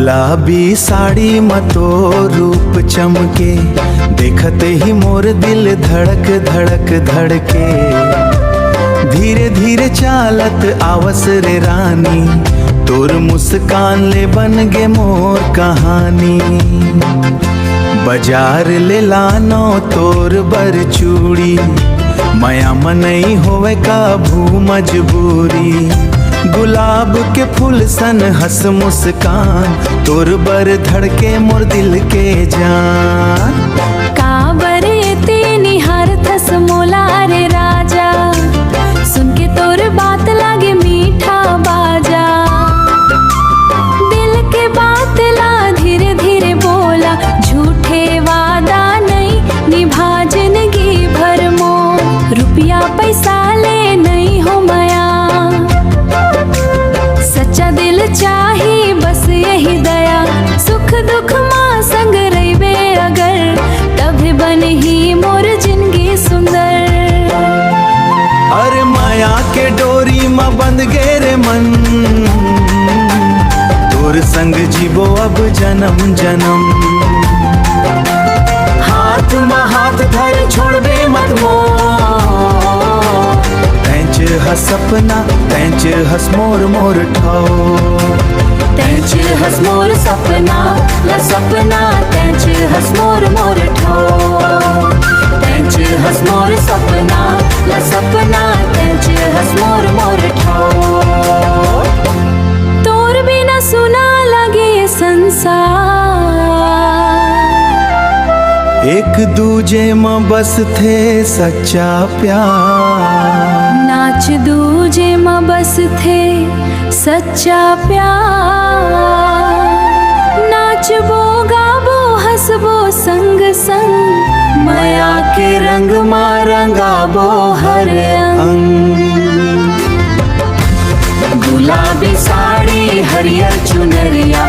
गुलाबी साड़ी मतो रूप चमके, देखते ही मोर दिल धड़क धड़क धड़के। धीरे धीरे चालत आवस रे रानी, तोर मुस्कान ले बन गे मोर कहानी। बाजार ले लानो तोर बर चूड़ी, माया मनई होवे काबू मजबूरी। गुलाब के फूल सन हंस मुस्कान, तोर बर धड़के मोर दिल के जान। काबर ते निहार थस मोला रे राजा, सुन के तोर बात लागे मीठा बाजा। दिल के बात ला धीरे धीरे बोला, झूठे वादा नहीं निभा जिंदगी भर मोर। रुपया पैसा ले नहीं हो माया, सच्चा दिल चाही बस यही दया। सुख दुख माँ संग रहिबे अगर, तभी बन ही मोर जिंदगी सुंदर। अरे माया के डोरी में बंध गे रे मन, तोर संग जीवो अब जन्म जन्म। हाथ में हाथ धर छोड़बे मत मोर, तैंच हस सपना तैंच हस मोर मोर ठाओ। तैंच हस मोर सपना ला सपना, तैंच हस मोर मोर ठाओ। तैंच हस मोर सपना ला सपना, तैंच हस मोर मोर ठाओ। तोर बिना सुना लगे संसार, एक दूजे में बस थे सच्चा प्यार। नाच दूजे में बस थे सच्चा प्यार। नाचबो गाबो हंसबो संग संग, माया के रंग में रंगाबो हर अंग। गुलाबी साड़ी हरियर चुनरिया,